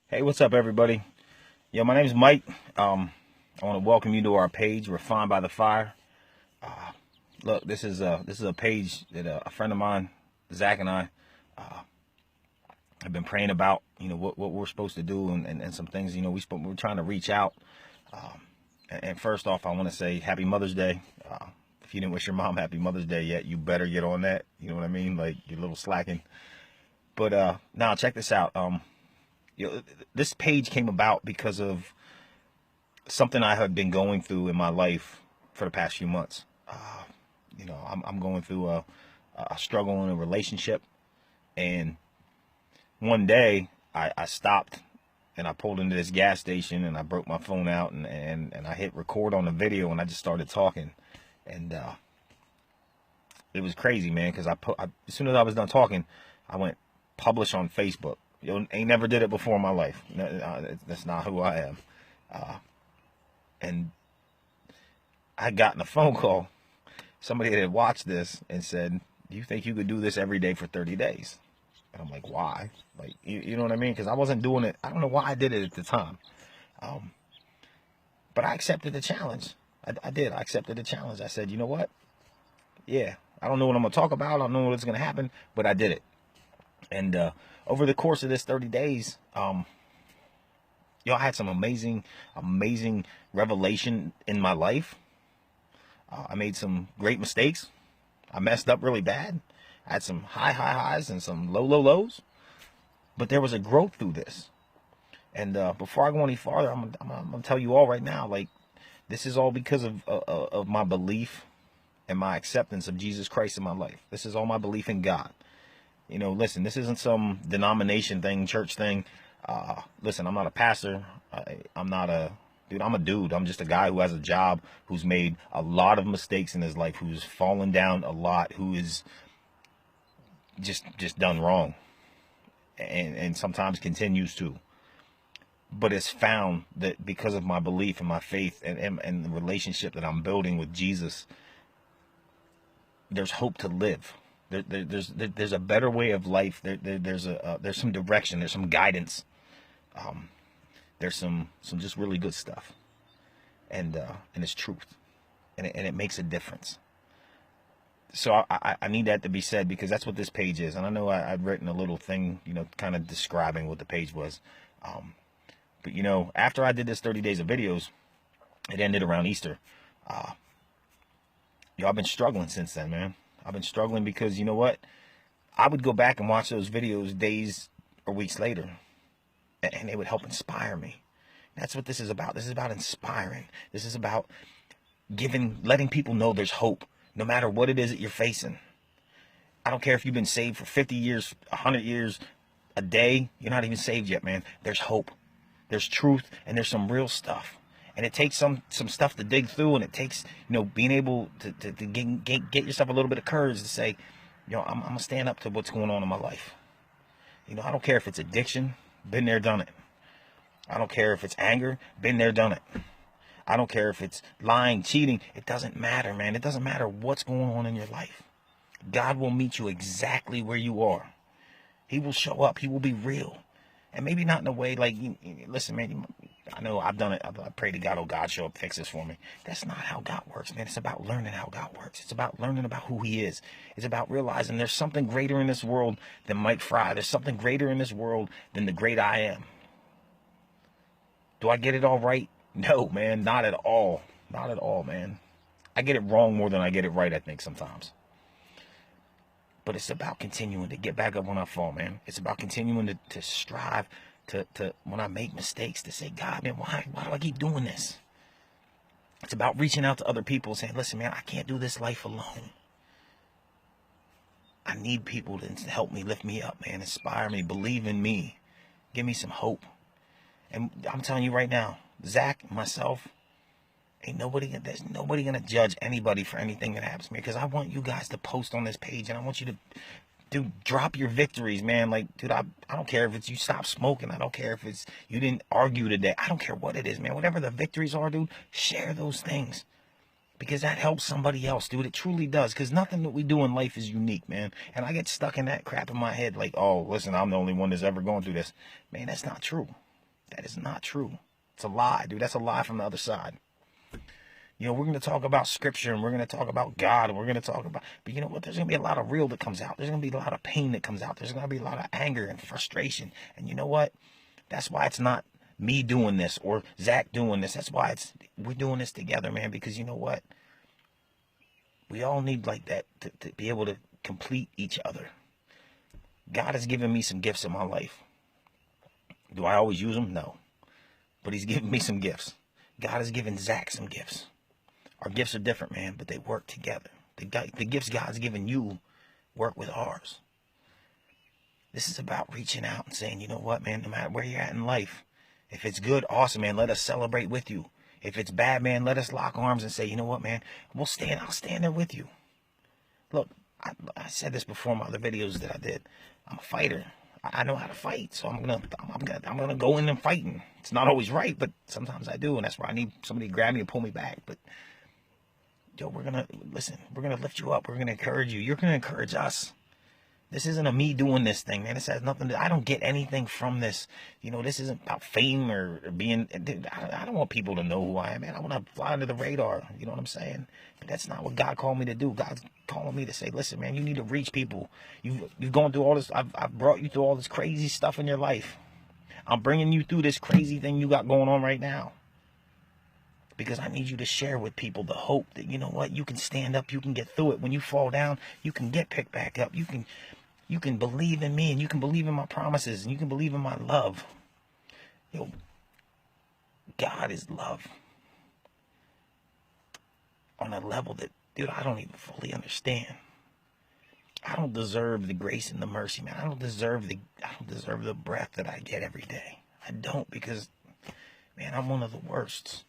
Hey, what's up, everybody? Yo, my name is Mike. I want to welcome you to our page, Refined by the Fire. Look, this is a page that a friend of mine, Zach, and I have been praying about. You know what we're supposed to do, and some things. You know, we're trying to reach out. And first off, I want to say Happy Mother's Day. If you didn't wish your mom Happy Mother's Day yet, you better get on that. You know what I mean? Like, you're a little slacking. But now check this out. You know, this page came about because of something I have been going through in my life for the past few months. You know, I'm going through a struggle in a relationship, and one day I stopped and I pulled into this gas station and I broke my phone out and I hit record on the video and I just started talking, and it was crazy, man. Because as soon as I was done talking, I went publish on Facebook. You know, ain't never did it before in my life. That's not who I am. And I got in a phone call. Somebody had watched this and said, "Do you think you could do this every day for 30 days?" And I'm like, "Why?" Like, you know what I mean? Because I wasn't doing it. I don't know why I did it at the time. But I accepted the challenge. I did. I accepted the challenge. I said, you know what? Yeah, I don't know what I'm going to talk about. I don't know what's going to happen, but I did it. And over the course of this 30 days, I had some amazing revelation in my life. I made some great mistakes. I messed up really bad. I had some high highs and some low lows. But there was a growth through this. And before I go any farther, I'm gonna tell you all right now, like, this is all because of my belief and my acceptance of Jesus Christ in my life. This is all my belief in God. You know, listen, this isn't some denomination thing, church thing. Listen, I'm not a pastor. I'm not a dude. I'm a dude. I'm just a guy who has a job, who's made a lot of mistakes in his life, who's fallen down a lot, who is just done wrong, and sometimes continues to. But it's found that because of my belief and my faith and the relationship that I'm building with Jesus, there's hope to live. There's a better way of life. There's some direction. There's some guidance. There's some just really good stuff, and it's truth, and it makes a difference. So I need that to be said, because that's what this page is. And I know I've written a little thing, you know, kind of describing what the page was. But you know, after I did this 30 days of videos, it ended around Easter. I've been struggling since then, man. I've been struggling because, you know what? I would go back and watch those videos days or weeks later, and they would help inspire me. That's what this is about. This is about inspiring. This is about letting people know there's hope, no matter what it is that you're facing. I don't care if you've been saved for 50 years, 100 years, a day. You're not even saved yet, man. There's hope. There's truth, and there's some real stuff. And it takes some stuff to dig through, and it takes, you know, being able to get yourself a little bit of courage to say, you know, I'm going to stand up to what's going on in my life. You know, I don't care if it's addiction, been there, done it. I don't care if it's anger, been there, done it. I don't care if it's lying, cheating. It doesn't matter, man. It doesn't matter what's going on in your life. God will meet you exactly where you are. He will show up. He will be real. And maybe not in a way like, listen, man, I know I've done it. I pray to God, oh God, show up, fix this for me. That's not how God works, man. It's about learning how God works. It's about learning about who he is. It's about realizing there's something greater in this world than Mike Fry. There's something greater in this world than the great I am. Do I get it all right? No, man, not at all. Not at all, man. I get it wrong more than I get it right, I think, sometimes. But it's about continuing to get back up when I fall, man. It's about continuing to strive to when I make mistakes, to say, God, man, why do I keep doing this? It's about reaching out to other people, saying, listen, man, I can't do this life alone. I need people to help me, lift me up, man, inspire me, believe in me, give me some hope. And I'm telling you right now, Zach, myself, there's nobody gonna judge anybody for anything that happens to me, because I want you guys to post on this page, and I want you to, dude, drop your victories, man. Like, dude, I don't care if it's you stop smoking. I don't care if it's you didn't argue today. I don't care what it is, man. Whatever the victories are, dude, share those things, because that helps somebody else, dude. It truly does, because nothing that we do in life is unique, man. And I get stuck in that crap in my head, like, oh, listen, I'm the only one that's ever going through this. Man, that's not true. That is not true. It's a lie, dude. That's a lie from the other side. You know, we're going to talk about scripture, and we're going to talk about God, and we're going to talk about, but you know what? There's going to be a lot of real that comes out. There's going to be a lot of pain that comes out. There's going to be a lot of anger and frustration. And you know what? That's why it's not me doing this or Zach doing this. That's why we're doing this together, man, because you know what? We all need like that to be able to complete each other. God has given me some gifts in my life. Do I always use them? No. But he's given me some gifts. God has given Zach some gifts. Our gifts are different, man, but they work together. The gifts God's given you work with ours. This is about reaching out and saying, you know what, man, no matter where you're at in life, if it's good, awesome, man, let us celebrate with you. If it's bad, man, let us lock arms and say, you know what, man, I'll stand there with you. Look, I said this before in my other videos that I did. I'm a fighter. I know how to fight, so I'm gonna go in and fighting. It's not always right, but sometimes I do, and that's why I need somebody to grab me and pull me back. But yo, we're gonna lift you up. We're gonna encourage you. You're gonna encourage us. This isn't a me doing this thing, man. This has nothing to, I don't get anything from this. You know, this isn't about fame or being, I don't want people to know who I am, man. I want to fly under the radar. You know what I'm saying? But that's not what God called me to do. God's calling me to say, listen, man, you need to reach people. You've gone through all this. I've brought you through all this crazy stuff in your life. I'm bringing you through this crazy thing you got going on right now. Because I need you to share with people the hope that, you know what, you can stand up, you can get through it. When you fall down, you can get picked back up. You can believe in me, and you can believe in my promises, and you can believe in my love. Yo, God is love on a level that, dude, I don't even fully understand. I don't deserve the grace and the mercy, man. I don't deserve the breath that I get every day. I don't, because, man, I'm one of the worst.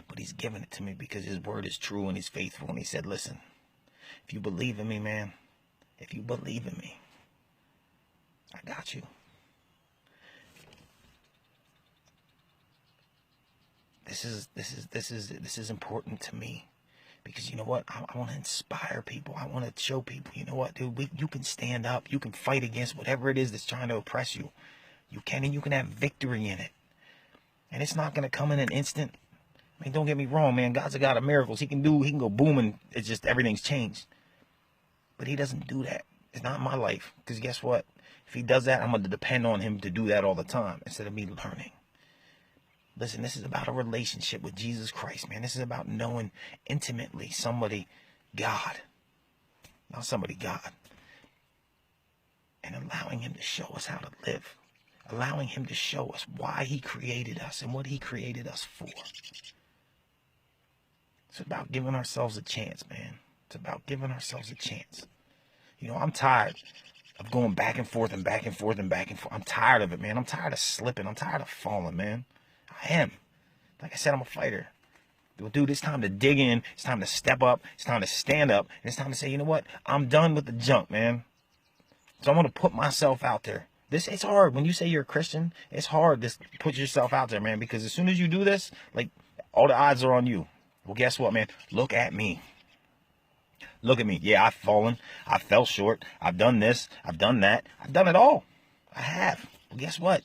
But he's given it to me because his word is true and he's faithful. And he said, listen, if you believe in me, man, if you believe in me, I got you. This is important to me. Because you know what? I want to inspire people. I want to show people, you know what, dude, you can stand up. You can fight against whatever it is that's trying to oppress you. You can, and you can have victory in it. And it's not going to come in an instant. I mean, don't get me wrong, man. God's a God of miracles. He can go boom and it's just everything's changed. But he doesn't do that. It's not my life. Because guess what? If he does that, I'm going to depend on him to do that all the time instead of me learning. Listen, this is about a relationship with Jesus Christ, man. This is about knowing intimately somebody, God. Not somebody, God. And allowing him to show us how to live. Allowing him to show us why he created us and what he created us for. It's about giving ourselves a chance, man. It's about giving ourselves a chance. You know, I'm tired of going back and forth and back and forth and back and forth. I'm tired of it, man. I'm tired of slipping. I'm tired of falling, man. I am. Like I said, I'm a fighter. Dude, it's time to dig in. It's time to step up. It's time to stand up. And it's time to say, you know what? I'm done with the junk, man. So I'm going to put myself out there. It's hard. When you say you're a Christian, it's hard to put yourself out there, man. Because as soon as you do this, like, all the odds are on you. Well, guess what, man? Look at me. Look at me. Yeah, I've fallen. I fell short. I've done this. I've done that. I've done it all. I have. Well, guess what?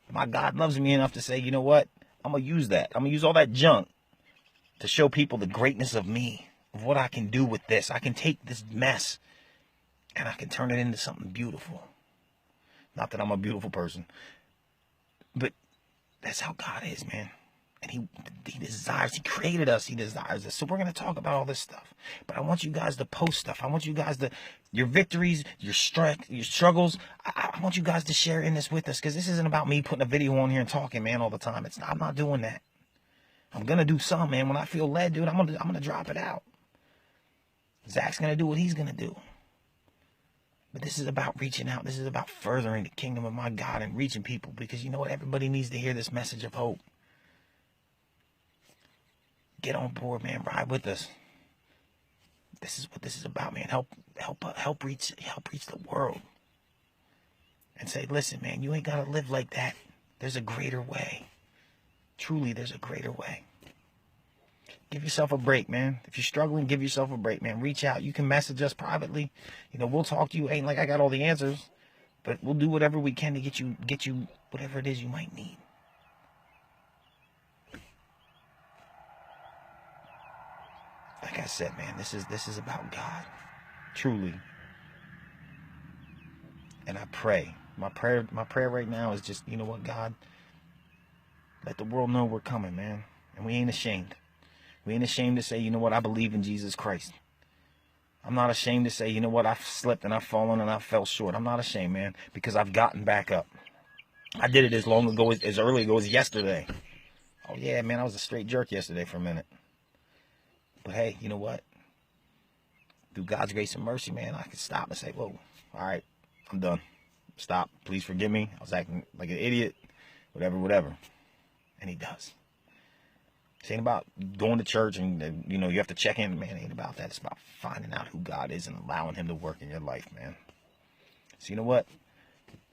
My God loves me enough to say, you know what? I'm going to use that. I'm going to use all that junk to show people the greatness of me, of what I can do with this. I can take this mess and I can turn it into something beautiful. Not that I'm a beautiful person, but that's how God is, man. And he desires, he created us, he desires us. So we're going to talk about all this stuff. But I want you guys to post stuff. I want you guys to, your victories, your struggles, I want you guys to share in this with us. Because this isn't about me putting a video on here and talking, man, all the time. I'm not doing that. I'm going to do some, man. When I feel led, dude, I'm gonna drop it out. Zach's going to do what he's going to do. But this is about reaching out. This is about furthering the kingdom of my God and reaching people. Because you know what? Everybody needs to hear this message of hope. Get on board, man. Ride with us. This is what this is about, man. Help reach the world. And say, listen, man, you ain't gotta live like that. There's a greater way. Truly, there's a greater way. Give yourself a break, man. If you're struggling, give yourself a break, man. Reach out. You can message us privately. You know, we'll talk to you. Ain't like I got all the answers. But we'll do whatever we can to get you whatever it is you might need. Like I said, man, this is about God, truly. And I pray. My prayer right now is just, you know what, God, let the world know we're coming, man. And we ain't ashamed. We ain't ashamed to say, you know what, I believe in Jesus Christ. I'm not ashamed to say, you know what, I've slipped and I've fallen and I've fell short. I'm not ashamed, man, because I've gotten back up. I did it as long ago, as early ago as yesterday. Oh, yeah, man, I was a straight jerk yesterday for a minute. But, hey, you know what? Through God's grace and mercy, man, I can stop and say, whoa, all right, I'm done. Stop. Please forgive me. I was acting like an idiot. Whatever. And he does. It ain't about going to church and, you know, you have to check in. Man, it ain't about that. It's about finding out who God is and allowing him to work in your life, man. So, you know what?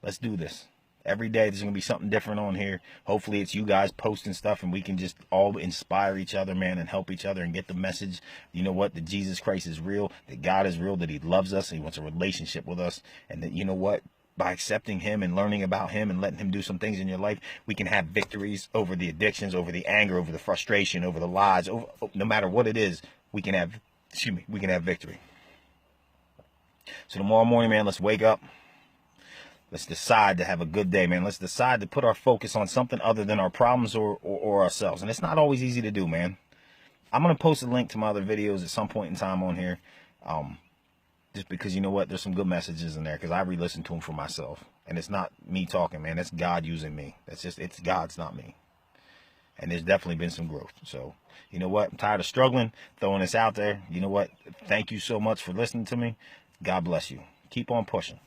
Let's do this. Every day there's going to be something different on here. Hopefully it's you guys posting stuff and we can just all inspire each other, man, and help each other and get the message, you know what, that Jesus Christ is real, that God is real, that he loves us, and he wants a relationship with us, and that, you know what, by accepting him and learning about him and letting him do some things in your life, we can have victories over the addictions, over the anger, over the frustration, over the lies, over, no matter what it is, we can have victory. So tomorrow morning, man, let's wake up. Let's decide to have a good day, man. Let's decide to put our focus on something other than our problems or ourselves. And it's not always easy to do, man. I'm going to post a link to my other videos at some point in time on here. Just because, you know what, there's some good messages in there because I re-listen to them for myself. And it's not me talking, man. That's God using me. It's God's, not me. And there's definitely been some growth. So, you know what? I'm tired of struggling, throwing this out there. You know what? Thank you so much for listening to me. God bless you. Keep on pushing.